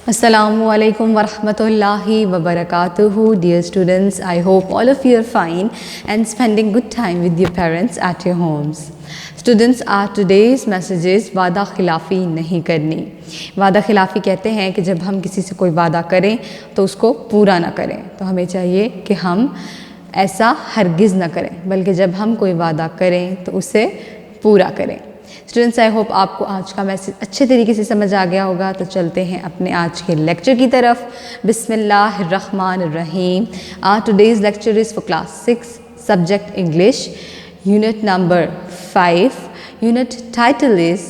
Assalamu alaikum warahmatullahi wabarakatuhu. Dear students, I hope all of you are fine and spending good time with your parents at your homes. Students, our today's message is वादा खिलाफ़ी नहीं करनी। वादा खिलाफ़ी कहते हैं कि जब हम किसी से कोई वादा करें तो उसको पूरा ना करें। तो हमें चाहिए कि हम ऐसा हरगिज़ ना करें, बल्कि जब हम कोई वादा करें तो उसे पूरा करें। स्टूडेंट्स, आई होप आपको आज का मैसेज अच्छे तरीके से समझ आ गया होगा। तो चलते हैं अपने आज के लेक्चर की तरफ। बिस्मिल्लाहिर्रहमानिर्रहीम। Today's lecture is for class 6, subject English, unit number 5। Unit title is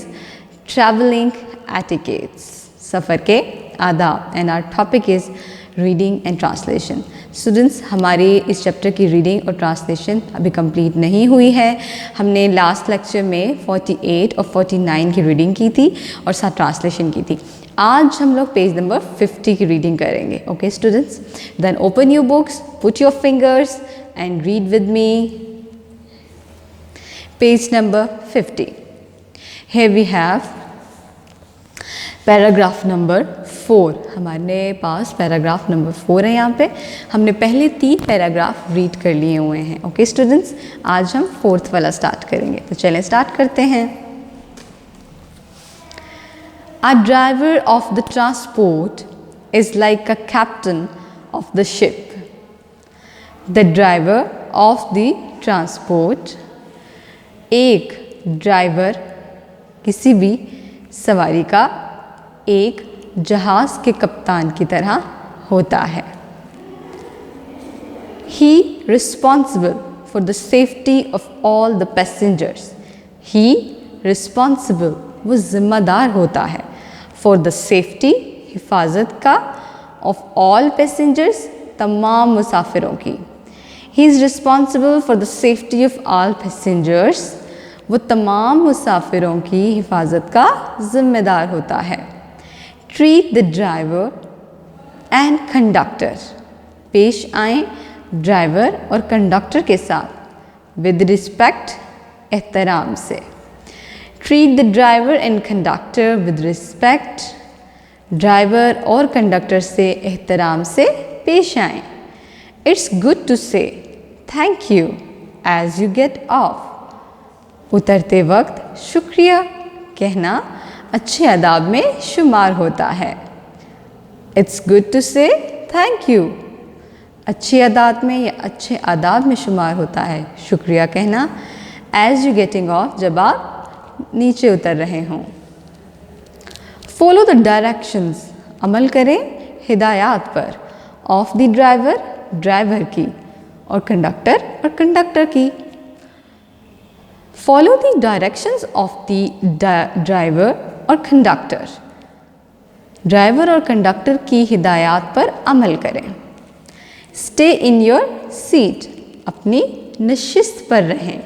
traveling etiquettes, सफ़र के आदाब, and our topic is reading and translation. Students, हमारी इस चैप्टर की रीडिंग और ट्रांसलेशन अभी कंप्लीट नहीं हुई है। हमने लास्ट लेक्चर में 48 और 49 की रीडिंग की थी और साथ ट्रांसलेशन की थी। आज हम लोग पेज नंबर 50 की रीडिंग करेंगे। Okay students, then open your books, put your fingers and read with me page number 50। Here we have paragraph number 4। हमारे पास पैराग्राफ नंबर 4 है। यहाँ पे हमने पहले 3 पैराग्राफ रीड कर लिए हुए हैं। ओके स्टूडेंट्स, आज हम 4th वाला स्टार्ट करेंगे। तो चलें स्टार्ट करते हैं। A driver of the transport is like a captain of the ship. The driver of the transport, एक ड्राइवर किसी भी सवारी का एक जहाज़ के कप्तान की तरह होता है। He responsible for the safety of all the passengers. He responsible, वो ज़िम्मेदार होता है, for the safety, हिफाजत का, of all passengers, तमाम मुसाफिरों की। He is responsible for the safety of all passengers, वो तमाम मुसाफिरों की हिफाजत का ज़िम्मेदार होता है। Treat the driver and conductor, पेश आएँ ड्राइवर और कंडक्टर के साथ with respect, एहतराम से। Treat the driver and conductor with respect, driver और कंडक्टर से एहतराम से पेश आएँ। It's good to say thank you as you get off, उतरते वक्त शुक्रिया कहना अच्छे आदाब में शुमार होता है। It's good to say thank you, अच्छी आदात में या अच्छे आदाब में शुमार होता है शुक्रिया कहना। As you getting off, जब आप नीचे उतर रहे हों। Follow the directions, अमल करें हिदायत पर, of the driver, ड्राइवर की, और कंडक्टर की। Follow the directions of the driver और कंडक्टर, ड्राइवर और कंडक्टर की हिदायत पर अमल करें। Stay in your seat, अपनी नशिस्त पर रहें।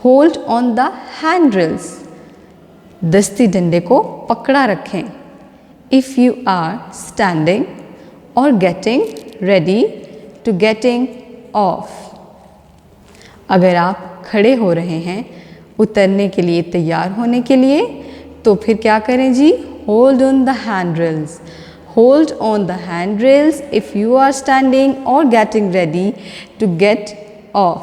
Hold on the handrails, दस्ती डंडे को पकड़ा रखें। If you are standing or getting ready to getting off, अगर आप खड़े हो रहे हैं उतरने के लिए, तैयार होने के लिए, तो फिर क्या करें जी? Hold on the handrails. Hold on the handrails if you are standing or getting ready to get off.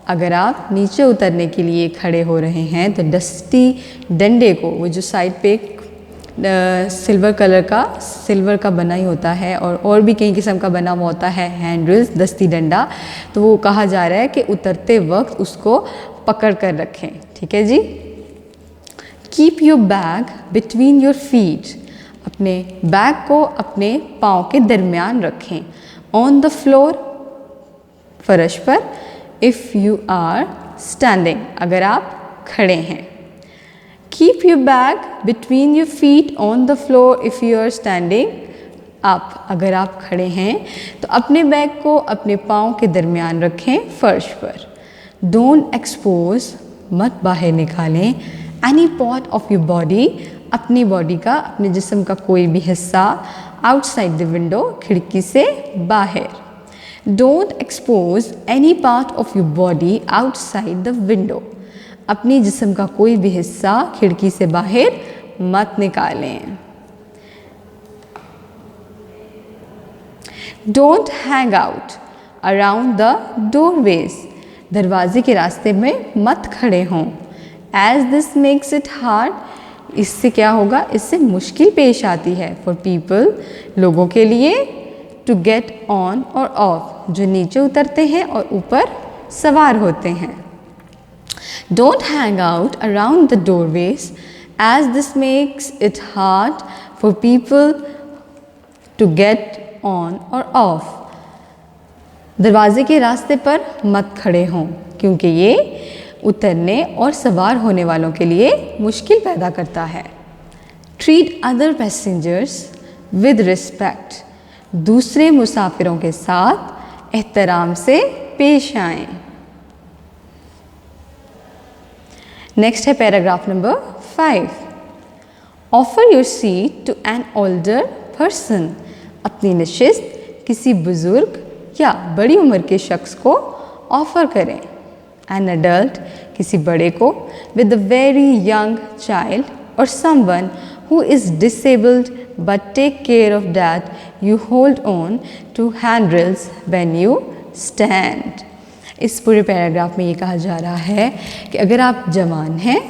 अगर आप नीचे उतरने के लिए खड़े हो रहे हैं तो डस्टी डंडे को, वो जो साइड पे सिल्वर का बना ही होता है और भी कई किस्म का बना हुआ होता है हैंडल्स, दस्ती डंडा, तो वो कहा जा रहा है कि उतरते वक्त उसको पकड़ कर रखें। ठीक है जी। Keep your bag between your feet, अपने बैग को अपने पाँव के दरमियान रखें। ऑन द फ्लोर, फर्श पर। इफ़ यू आर स्टैंडिंग, अगर आप खड़े हैं। Keep your bag between your feet on the floor if you are standing up, अगर आप खड़े हैं तो अपने बैग को अपने पाँव के दरमियान रखें फर्श पर। डोंट एक्सपोज, मत बाहर निकालें। Any part of your body, अपनी बॉडी का, अपने जिस्म का कोई भी हिस्सा, आउटसाइड द विंडो, खिड़की से बाहर। Don't expose any part of your body outside the window, अपनी जिस्म का कोई भी हिस्सा खिड़की से बाहर मत निकालें। Don't hang out around the doorways, दरवाजे के रास्ते में मत खड़े हों। As this makes it hard, इससे क्या होगा, इससे मुश्किल पेश आती है। फॉर पीपल, लोगों के लिए। टू गेट ऑन और ऑफ, जो नीचे उतरते हैं और ऊपर सवार होते हैं। Don't hang out around the doorways as this makes it hard for people to get on और ऑफ, दरवाजे के रास्ते पर मत खड़े हों क्योंकि ये उतरने और सवार होने वालों के लिए मुश्किल पैदा करता है। Treat other passengers with respect, दूसरे मुसाफिरों के साथ एहतराम से पेश आएं। नेक्स्ट है paragraph number 5। Offer your seat to an older person, अपनी नशिस्त किसी बुजुर्ग या बड़ी उम्र के शख्स को ऑफर करें। एन अडल्ट, किसी बड़े को। With a very young child और someone who is disabled but take care of that you hold on to handles when you stand. इस पूरे पैराग्राफ में ये कहा जा रहा है कि अगर आप जवान हैं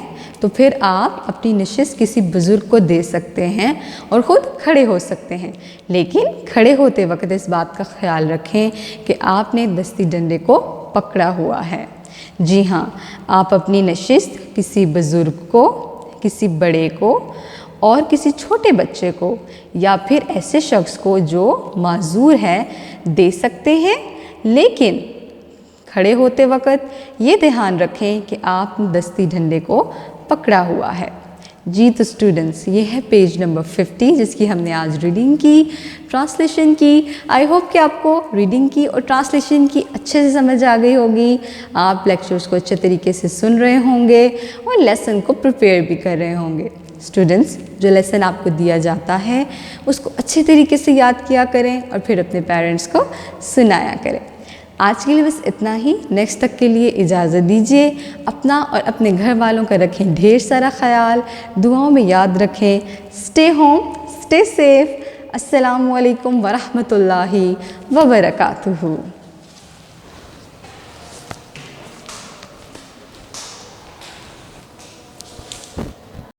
तो फिर आप अपनी नशिस्त किसी बुज़ुर्ग को दे सकते हैं और ख़ुद खड़े हो सकते हैं, लेकिन खड़े होते वक्त इस बात का ख्याल रखें कि आपने दस्ती डंडे को पकड़ा हुआ है। जी हाँ, आप अपनी नशिस्त किसी बुज़ुर्ग को, किसी बड़े को और किसी छोटे बच्चे को या फिर ऐसे शख्स को जो माजूर है दे सकते हैं, लेकिन खड़े होते वक्त ये ध्यान रखें कि आपने दस्ती डंडे को पकड़ा हुआ है। जी तो स्टूडेंट्स, ये है पेज नंबर 50 जिसकी हमने आज रीडिंग की, ट्रांसलेशन की। आई होप कि आपको रीडिंग की और ट्रांसलेशन की अच्छे से समझ आ गई होगी। आप लेक्चर्स को अच्छे तरीके से सुन रहे होंगे और लेसन को प्रिपेयर भी कर रहे होंगे। स्टूडेंट्स, जो लेसन आपको दिया जाता है उसको अच्छे तरीके से याद किया करें और फिर अपने पेरेंट्स को सुनाया करें। आज के लिए बस इतना ही। नेक्स्ट तक के लिए इजाज़त दीजिए। अपना और अपने घर वालों का रखें ढेर सारा ख्याल, दुआओं में याद रखें। Stay home, stay safe. अस्सलामु अलैकुम वरहमतुल्लाहि वबरकातुहू।